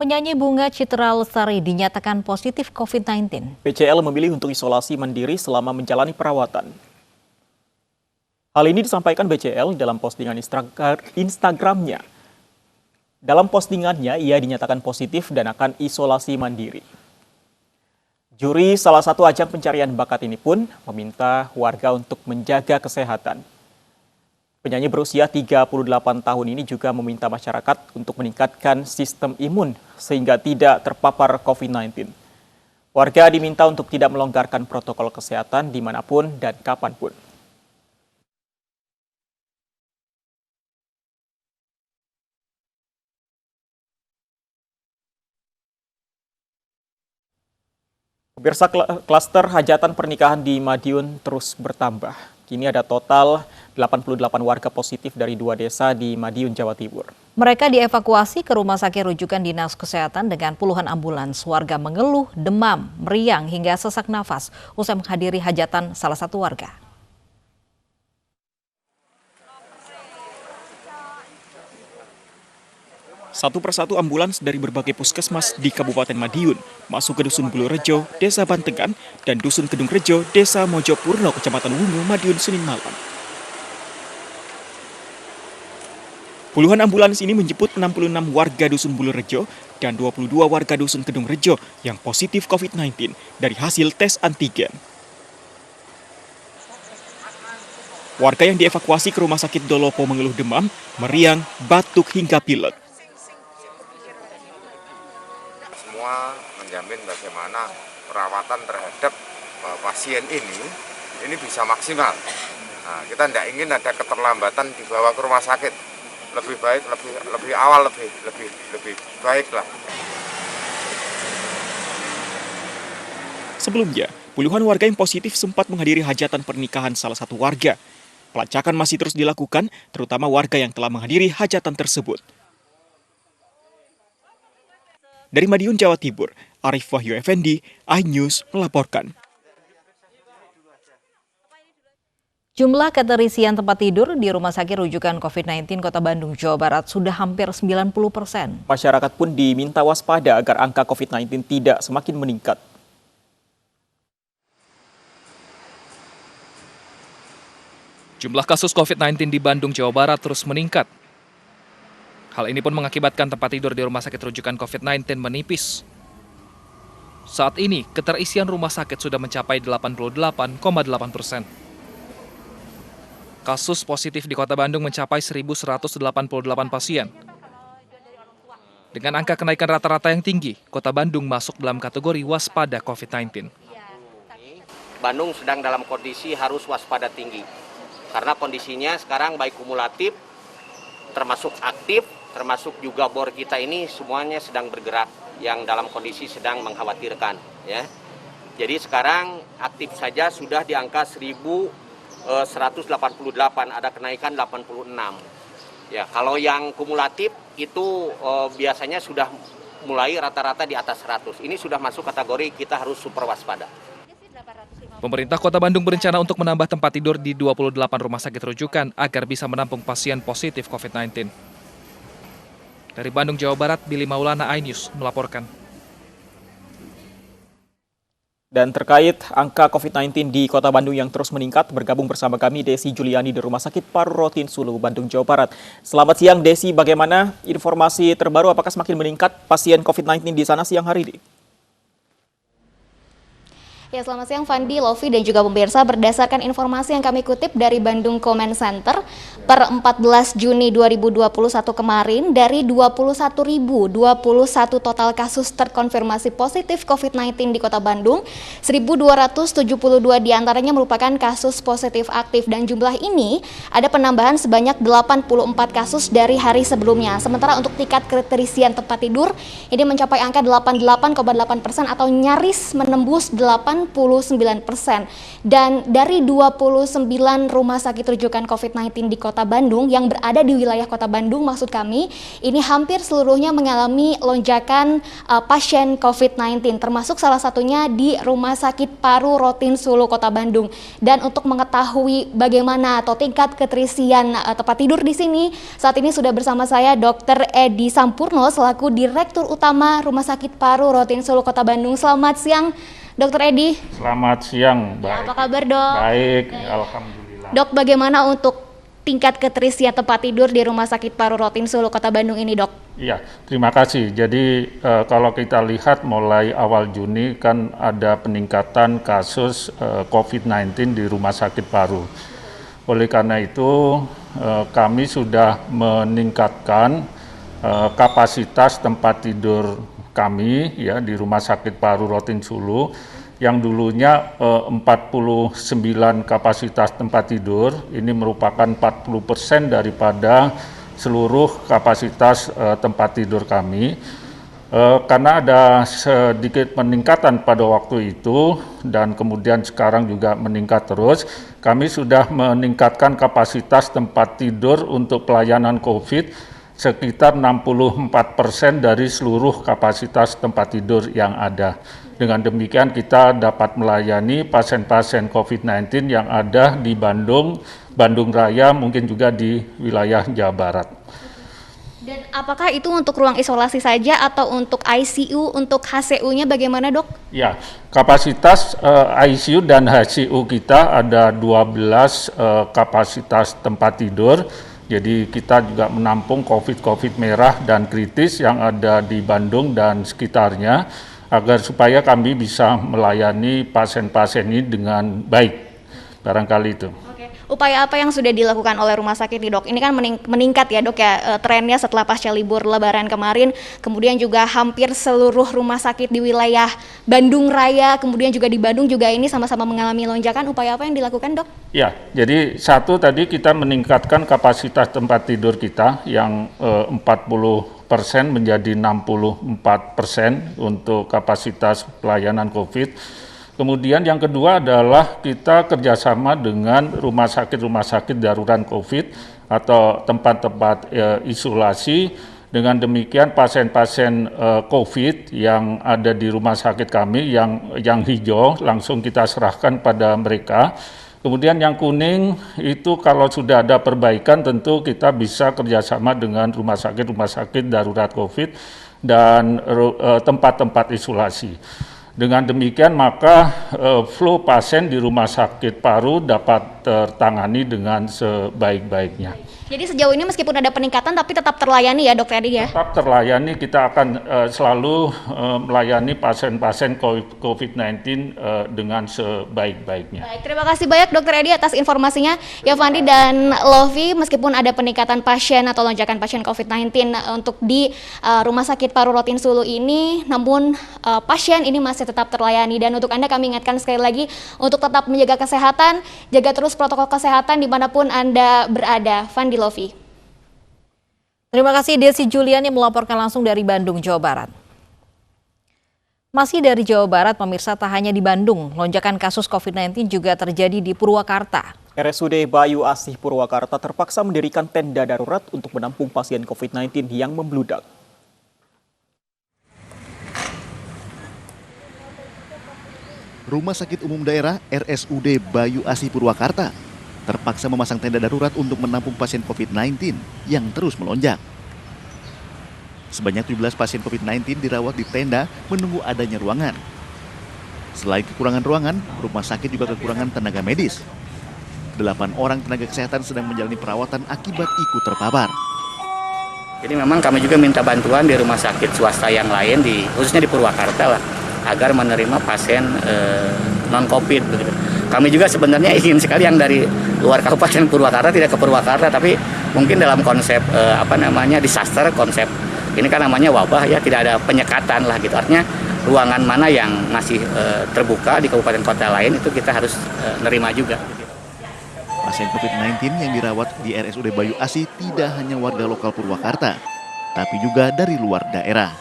Penyanyi Bunga Citra Lestari dinyatakan positif COVID-19. PCL memilih untuk isolasi mandiri selama menjalani perawatan. Hal ini disampaikan BCL dalam postingan Instagramnya. Dalam postingannya, ia dinyatakan positif dan akan isolasi mandiri. Juri salah satu ajang pencarian bakat ini pun meminta warga untuk menjaga kesehatan. Penyanyi berusia 38 tahun ini juga meminta masyarakat untuk meningkatkan sistem imun sehingga tidak terpapar COVID-19. Warga diminta untuk tidak melonggarkan protokol kesehatan dimanapun dan kapanpun. Pemirsa, klaster hajatan pernikahan di Madiun terus bertambah. Kini ada total 88 warga positif dari 2 desa di Madiun, Jawa Timur. Mereka dievakuasi ke rumah sakit rujukan Dinas Kesehatan dengan puluhan ambulans. Warga mengeluh, demam, meriang hingga sesak nafas usai menghadiri hajatan salah satu warga. Satu persatu ambulans dari berbagai puskesmas di Kabupaten Madiun masuk ke Dusun Bulurejo, Desa Bantengan, dan Dusun Kedung Rejo, Desa Mojopurno, Kecamatan Wungu, Madiun, Senin malam. Puluhan ambulans ini menjemput 66 warga Dusun Bulurejo dan 22 warga Dusun Kedung Rejo yang positif COVID-19 dari hasil tes antigen. Warga yang dievakuasi ke Rumah Sakit Dolopo mengeluh demam, meriang, batuk, hingga pilek. Semua menjamin bagaimana perawatan terhadap pasien ini bisa maksimal. Nah, kita tidak ingin ada keterlambatan dibawa ke rumah sakit. Lebih baik, lebih awal, lebih baik lah. Sebelumnya, puluhan warga yang positif sempat menghadiri hajatan pernikahan salah satu warga. Pelacakan masih terus dilakukan, terutama warga yang telah menghadiri hajatan tersebut. Dari Madiun, Jawa Timur, Arif Wahyu Effendi, iNews melaporkan. Jumlah keterisian tempat tidur di Rumah Sakit Rujukan COVID-19 Kota Bandung, Jawa Barat sudah hampir 90%. Masyarakat pun diminta waspada agar angka COVID-19 tidak semakin meningkat. Jumlah kasus COVID-19 di Bandung, Jawa Barat terus meningkat. Hal ini pun mengakibatkan tempat tidur di Rumah Sakit Rujukan COVID-19 menipis. Saat ini, keterisian rumah sakit sudah mencapai 88,8%. Kasus positif di Kota Bandung mencapai 1.188 pasien. Dengan angka kenaikan rata-rata yang tinggi, Kota Bandung masuk dalam kategori waspada COVID-19. Bandung sedang dalam kondisi harus waspada tinggi. Karena kondisinya sekarang baik kumulatif, termasuk aktif, termasuk juga bor kita ini semuanya sedang bergerak yang dalam kondisi sedang mengkhawatirkan. Ya. Jadi sekarang aktif saja sudah di angka 1.188, ada kenaikan 86. Ya, kalau yang kumulatif itu biasanya sudah mulai rata-rata di atas 100. Ini sudah masuk kategori kita harus super waspada. Pemerintah Kota Bandung berencana untuk menambah tempat tidur di 28 rumah sakit rujukan agar bisa menampung pasien positif COVID-19. Dari Bandung, Jawa Barat, Billy Maulana, iNews melaporkan. Dan terkait angka COVID-19 di Kota Bandung yang terus meningkat, bergabung bersama kami Desi Juliani di Rumah Sakit Paru Rotin Sulu, Bandung, Jawa Barat. Selamat siang Desi, bagaimana informasi terbaru, apakah semakin meningkat pasien COVID-19 di sana siang hari ini? Ya, selamat siang Fandi, Lovi, dan juga pemirsa. Berdasarkan informasi yang kami kutip dari Bandung Comment Center, per 14 Juni 2021 kemarin, dari 21.021 total kasus terkonfirmasi positif COVID-19 di Kota Bandung, 1.272 diantaranya merupakan kasus positif aktif, dan jumlah ini ada penambahan sebanyak 84 kasus dari hari sebelumnya. Sementara untuk tingkat keterisian tempat tidur, ini mencapai angka 88,8% atau nyaris menembus 80%. Dan dari 29 rumah sakit rujukan COVID-19 di Kota Bandung yang berada di wilayah Kota Bandung, maksud kami, ini hampir seluruhnya mengalami lonjakan pasien COVID-19, termasuk salah satunya di Rumah Sakit Paru Rotin Sulu Kota Bandung. Dan untuk mengetahui bagaimana atau tingkat keterisian tempat tidur di sini, saat ini sudah bersama saya Dr. Edi Sampurno selaku Direktur Utama Rumah Sakit Paru Rotin Sulu Kota Bandung. Selamat siang, Dr. Edi. Selamat siang, baik. Apa kabar, Dok? Baik, alhamdulillah. Dok, bagaimana untuk tingkat keterisian tempat tidur di Rumah Sakit Paru Rotin Sulu Kota Bandung ini, Dok? Iya, terima kasih. Jadi kalau kita lihat mulai awal Juni kan ada peningkatan kasus COVID-19 di Rumah Sakit Paru. Oleh karena itu kami sudah meningkatkan kapasitas tempat tidur kami ya di Rumah Sakit Paru Rotin Sulu yang dulunya 49 kapasitas tempat tidur, ini merupakan 40% daripada seluruh kapasitas tempat tidur kami. Karena ada sedikit peningkatan pada waktu itu dan kemudian sekarang juga meningkat terus, kami sudah meningkatkan kapasitas tempat tidur untuk pelayanan COVID sekitar 64% dari seluruh kapasitas tempat tidur yang ada. Dengan demikian kita dapat melayani pasien-pasien COVID-19 yang ada di Bandung, Bandung Raya, mungkin juga di wilayah Jawa Barat. Dan apakah itu untuk ruang isolasi saja atau untuk ICU, untuk HCU-nya bagaimana, Dok? Ya, kapasitas ICU dan HCU kita ada 12 kapasitas tempat tidur. Jadi kita juga menampung COVID merah dan kritis yang ada di Bandung dan sekitarnya agar supaya kami bisa melayani pasien-pasien ini dengan baik. Barangkali itu. Oke. Upaya apa yang sudah dilakukan oleh rumah sakit nih, Dok? Ini kan meningkat ya, Dok ya, trennya setelah pasca libur Lebaran kemarin, kemudian juga hampir seluruh rumah sakit di wilayah Bandung Raya, kemudian juga di Bandung juga ini sama-sama mengalami lonjakan. Upaya apa yang dilakukan, Dok? Ya, jadi satu tadi kita meningkatkan kapasitas tempat tidur kita yang 40% menjadi 64% untuk kapasitas pelayanan COVID. Kemudian yang kedua adalah kita kerjasama dengan rumah sakit darurat COVID atau tempat-tempat isolasi. Dengan demikian pasien-pasien COVID yang ada di rumah sakit kami yang hijau langsung kita serahkan pada mereka. Kemudian yang kuning itu kalau sudah ada perbaikan tentu kita bisa kerjasama dengan rumah sakit darurat COVID dan tempat-tempat isolasi. Dengan demikian maka flow pasien di rumah sakit paru dapat tertangani dengan sebaik-baiknya. Jadi sejauh ini meskipun ada peningkatan tapi tetap terlayani ya, Dr. Edi ya? Tetap terlayani, kita akan selalu melayani pasien-pasien COVID-19 dengan sebaik-baiknya. Baik, terima kasih banyak Dr. Edi atas informasinya. Ya Fandi dan Lovi, meskipun ada peningkatan pasien atau lonjakan pasien COVID-19 untuk di Rumah Sakit Paru Rotin Sulu ini, namun pasien ini masih tetap terlayani. Dan untuk Anda kami ingatkan sekali lagi untuk tetap menjaga kesehatan, jaga terus protokol kesehatan dimanapun Anda berada. Fandi, Lovi. Terima kasih Desi Juliani melaporkan langsung dari Bandung, Jawa Barat. Masih dari Jawa Barat, pemirsa, tak hanya di Bandung, lonjakan kasus COVID-19 juga terjadi di Purwakarta. RSUD Bayu Asih Purwakarta terpaksa mendirikan tenda darurat untuk menampung pasien COVID-19 yang membludak. Rumah Sakit Umum Daerah RSUD Bayu Asih Purwakarta terpaksa memasang tenda darurat untuk menampung pasien COVID-19 yang terus melonjak. Sebanyak 17 pasien COVID-19 dirawat di tenda menunggu adanya ruangan. Selain kekurangan ruangan, rumah sakit juga kekurangan tenaga medis. 8 orang tenaga kesehatan sedang menjalani perawatan akibat ikut terpapar. Jadi memang kami juga minta bantuan di rumah sakit swasta yang lain, khususnya di Purwakarta lah, agar menerima pasien non-COVID begitu. Kami juga sebenarnya ingin sekali yang dari luar Kabupaten Purwakarta tidak ke Purwakarta, tapi mungkin dalam konsep disaster, konsep ini kan namanya wabah ya, tidak ada penyekatan lah gitu. Artinya ruangan mana yang masih terbuka di kabupaten kota lain itu kita harus nerima juga. Pasien COVID-19 yang dirawat di RSUD Bayu Asih tidak hanya warga lokal Purwakarta, tapi juga dari luar daerah.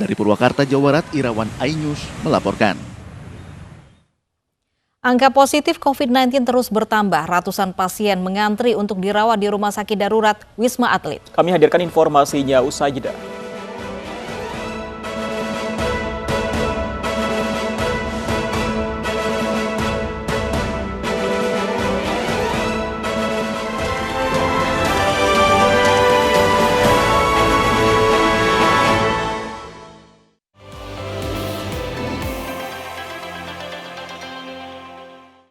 Dari Purwakarta, Jawa Barat, Irawan Ainyus melaporkan. Angka positif COVID-19 terus bertambah. Ratusan pasien mengantri untuk dirawat di Rumah Sakit Darurat Wisma Atlet. Kami hadirkan informasinya usai jeda.